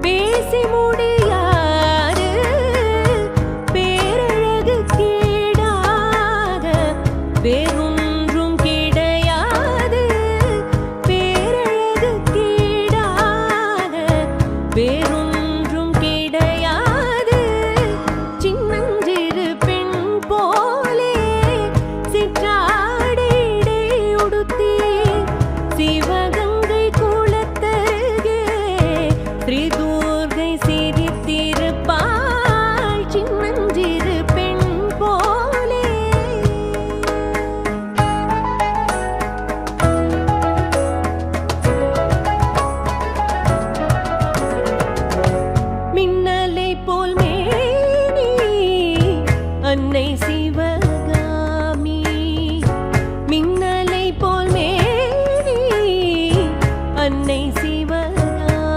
பேசி முடியாது பேரழகு கீடாக வேறொன்றும் கிடையாது. பேரழகு கீடாக வேறொன்றும் கிடையாது. சின்னஞ்சிறு பெண் போலே சிற்றாடை உடுத்தி சிவகங்கை குளத்தருகே ஸ்ரீ